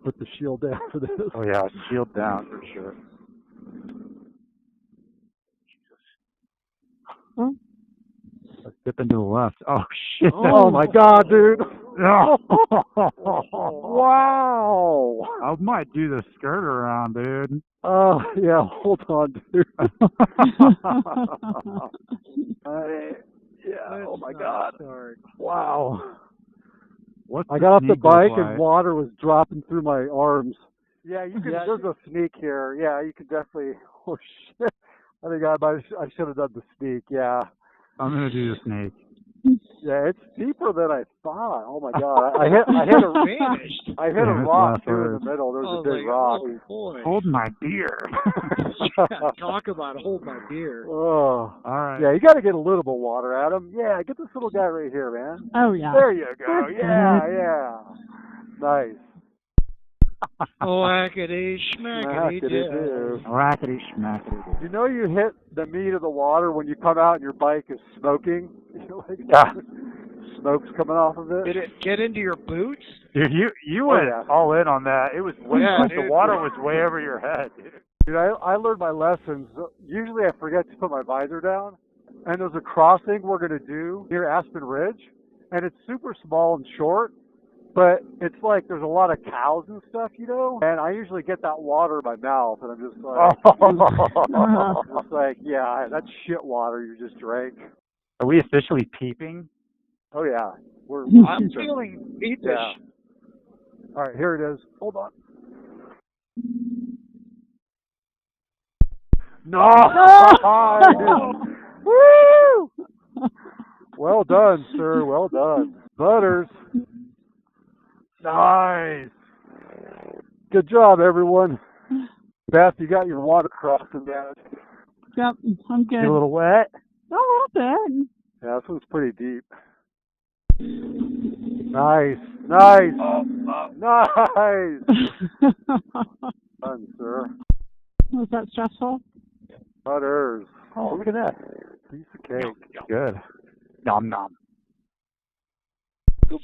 put the shield down for this. Oh yeah, shield down for sure. Huh? Let's dip into the left. Oh shit! Oh my God, dude! Wow! I might do the skirt around, dude. Oh yeah, hold on, dude. Yeah. Oh my God! Wow. What's I got off the sneak look bike like? and water was dropping through my arms. Yeah, you can. Yeah, There's a sneak here. Yeah, you could definitely. Oh shit! I think I should have done the sneak. Yeah. I'm gonna do the snake. Yeah, it's deeper than I thought. Oh my God! I hit a rock too in the middle. There was a big rock. Oh boy! Hold my beer. Talk about hold my beer. Oh. All right. Yeah, you got to get a little bit of water, Adam. Yeah, get this little guy right here, man. Oh, yeah. There you go. Yeah. Nice. Whackity schmackity do. Rackety schmackety. You know you hit the meat of the water when you come out and your bike is smoking? Like Yeah. smoke's coming off of it. Did it get into your boots? Dude, you went all in on that. It was way like the dude. water was way over your head, dude. Dude, I learned my lessons. Usually I forget to put my visor down. And there's a crossing we're going to do near Aspen Ridge. And it's super small and short. But it's like there's a lot of cows and stuff, you know? And I usually get that water in my mouth. And I'm just like, just like, yeah, that's shit water you just drank. Are we officially peeping? Oh, yeah. I'm feeling peepish. Yeah. All right, here it is. Hold on. No! Woo! Well done, sir. Well done. Butters. Nice. Good job, everyone. Beth, you got your water crossing down. Yep, I'm good. You a little wet? No, a little bit. Yeah, this one's pretty deep. Nice. Nice. Nice. Done, sir. Was that stressful? Butters. Oh, look at that. Piece of cake. Good. Nom nom.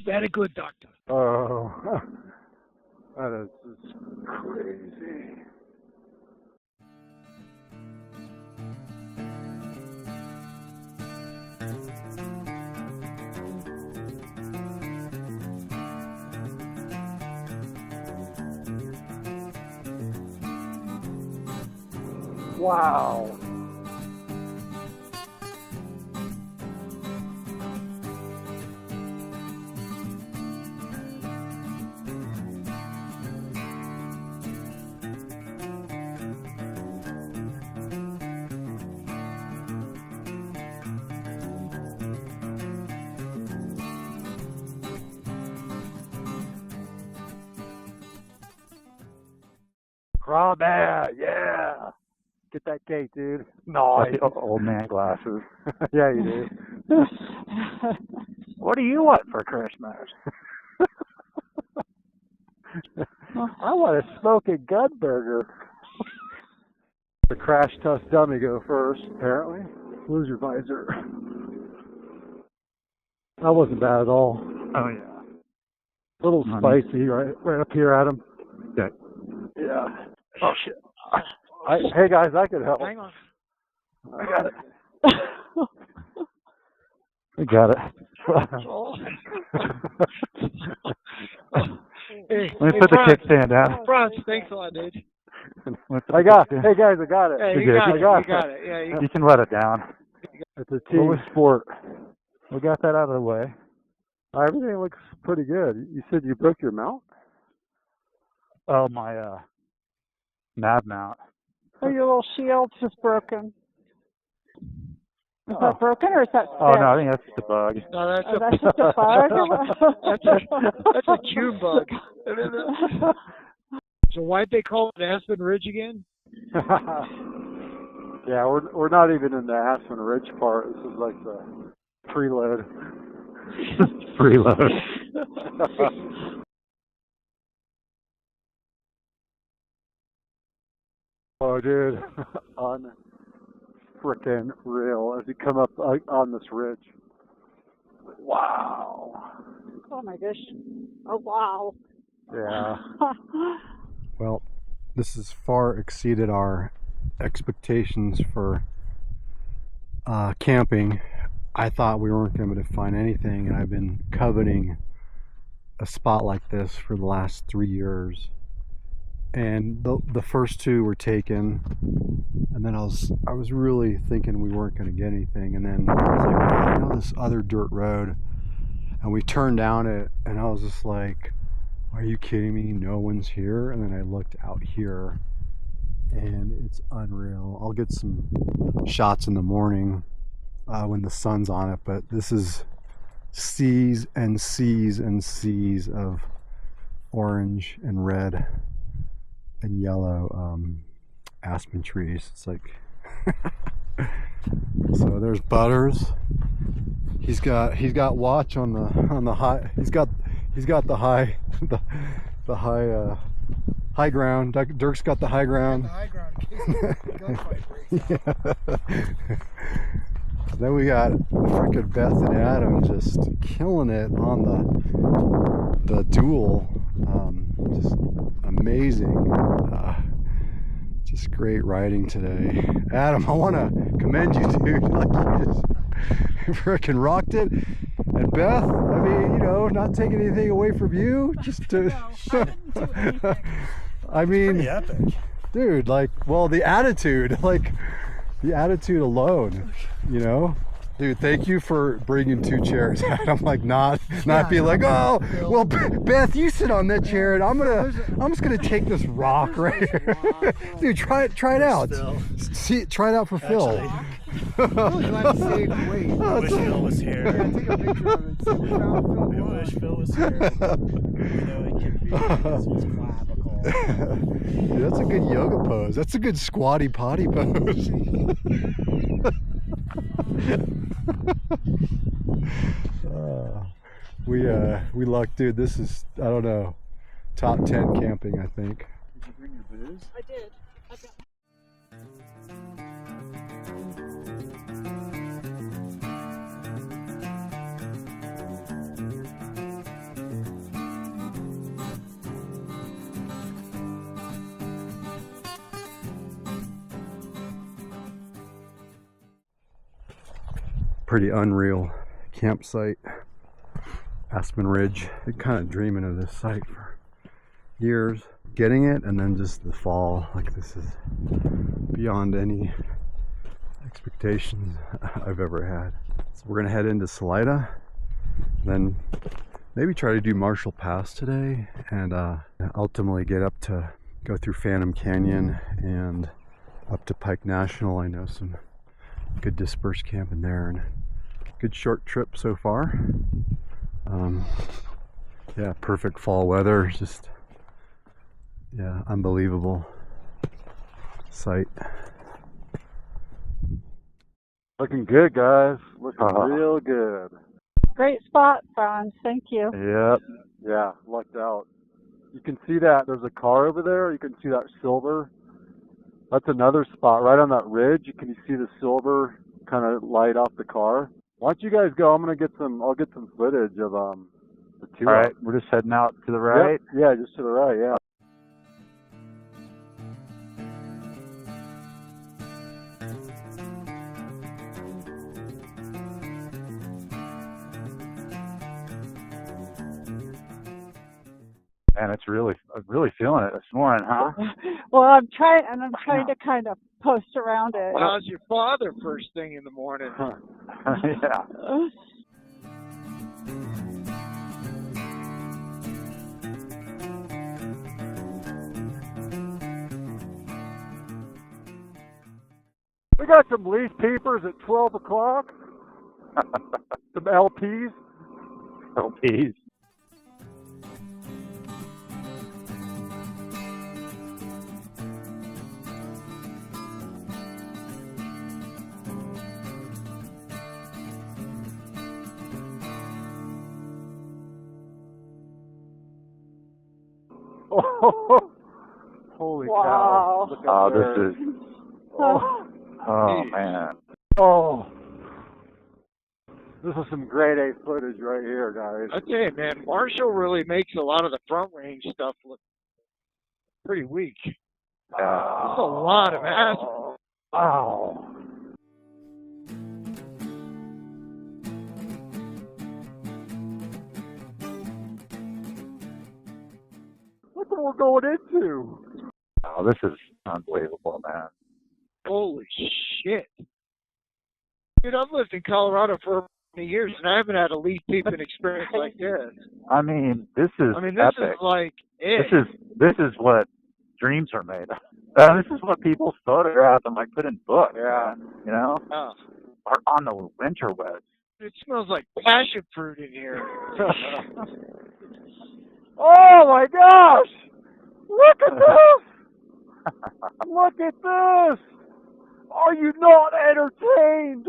Very good, doctor. Oh, that is just crazy. Wow. Crawdad, yeah. Get that cake, dude. Nice. Old man glasses. Yeah, you do. What do you want for Christmas? I want a smoking gun burger. The crash test dummy go first, apparently. Lose your visor. That wasn't bad at all. Oh yeah. A little spicy right up here, Adam. Okay. Yeah. Oh shit. Hey guys, I could help. Hang on. I got it. We got it. Hey, Let me put the kickstand down. Franz, thanks a lot, dude. Hey guys, I got it. Hey, You're you good. got it. Yeah, You can let it down. It's a team sport. We got that out of the way. Everything looks pretty good. You said you broke your mount? Oh, my nav mount. Oh, your little shield's just broken. Is that broken or is that stiff? Oh no, I think that's just a bug. No, that's Oh, that's just a bug? that's a June bug. So why'd they call it Aspen Ridge again? Yeah, we're not even in the Aspen Ridge part. This is like the preload. Freeload. Oh, dude, frickin' real as you come up on this ridge. Wow. Oh my gosh. Oh wow. Yeah. Well, this has far exceeded our expectations for camping. I thought we weren't going to find anything, and I've been coveting a spot like this for the last 3 years. And the first two were taken, and then I was really thinking we weren't going to get anything, and then I was like, oh, I know this other dirt road, and we turned down it, and I was just like, are you kidding me? No one's here. And then I looked out here, and it's unreal. I'll get some shots in the morning when the sun's on it, but this is seas and seas and seas of orange and red and yellow aspen trees. It's like so there's Butters. He's got watch on the high. He's got the high the high ground. Dirk's got the high ground. The high ground in case the gunfight breaks out. Then we got freaking Beth and Adam just killing it on the duel. Just amazing. Just great riding today. Adam, I want to commend you, dude. Like, you just freaking rocked it. And Beth, I mean, not taking anything away from you, just to. No, I didn't do anything. I mean, Pretty epic. dude, the attitude alone, Dude, thank you for bringing 2 chairs. I'm like not being like, oh, well, Beth, you sit on that chair, and I'm just gonna take this rock right here. Dude, try it out. Try it out for Phil. I'm really glad to save the weight. Oh, I wish Phil was here. Yeah, take a picture of it. So we found Phil. We wish Phil was here. We know he can be. This was clavicle. Dude, that's a good yoga pose. That's a good squatty potty pose. We lucked, dude. This is, I don't know, top 10 camping, I think. Did you bring your booze? I did. I got Pretty unreal campsite, Aspen Ridge. Been kind of dreaming of this site for years. Getting it, and then just the fall, like this is beyond any expectations I've ever had. So we're gonna head into Salida, then maybe try to do Marshall Pass today, and ultimately get up to go through Phantom Canyon and up to Pike National. I know some good dispersed camping there, and good short trip so far. Yeah, perfect fall weather, just unbelievable sight. Looking good, guys. Looking real good. great spot, Franz. Thank you. Yep. Yeah, lucked out. You can see that there's a car over there. You can see that silver. That's another spot right on that ridge. Can you see the silver kind of light off the car? Why don't you guys go? I'll get some footage of the two. All right, we're just heading out to the right. Yep. Yeah, just to the right. Yeah. And it's really feeling it this morning, huh? Well, I'm trying to kind of post around it. How's your father first thing in the morning? Yeah. We got some leaf peepers at 12 o'clock. Some LPs. LPs. Oh, holy Wow. cow. Look Oh, up there. this is. Oh, Oh man. oh. This is some grade A footage right here, guys. I tell you, man, Marshall really makes a lot of the front range stuff look pretty weak. That's a lot of asphalt. Wow. Look what we're going into. Oh, this is unbelievable, man. Holy shit. Dude, I've lived in Colorado for many years, and I haven't had a leaf peeping experience like this. I mean, this is This epic. is like it. This is what dreams are made of. This is what people's photographs and like put in books. Yeah. You know, Oh, or on the interwebs. it smells like passion fruit in here. Oh my gosh! Look at this! Look at this! Are you not entertained?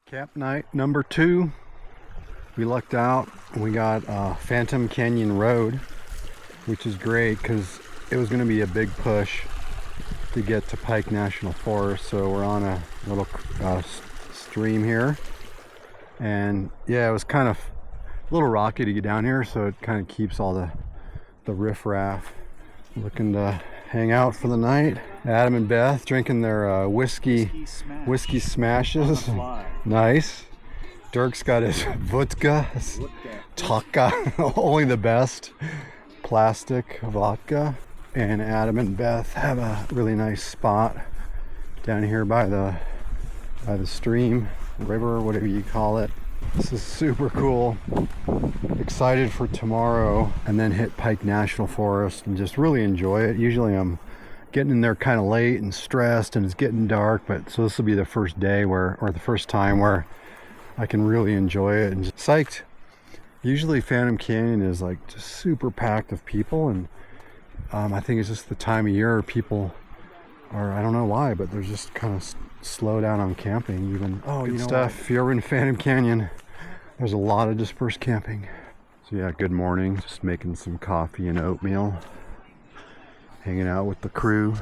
Camp night number 2. We lucked out. We got Phantom Canyon Road, which is great because it was going to be a big push to get to Pike National Forest. So we're on a little stream here, and yeah, it was kind of a little rocky to get down here, so it kind of keeps all the riffraff looking to hang out for the night. Adam and Beth drinking their whiskey smashes. Nice. Dirk's got his vodka, taka, only the best plastic vodka. And Adam and Beth have a really nice spot down here by the stream, river, whatever you call it. This is super cool. Excited for tomorrow, and then hit Pike National Forest and just really enjoy it. Usually I'm getting in there kind of late and stressed, and it's getting dark, but so this will be the first day or the first time where I can really enjoy it and just psyched. Usually Phantom Canyon is like just super packed of people, and I think it's just the time of year people are, I don't know why, but they're just kind of slow down on camping. Even good stuff. If you're ever in Phantom Canyon, there's a lot of dispersed camping. So yeah, good morning. Just making some coffee and oatmeal, hanging out with the crew.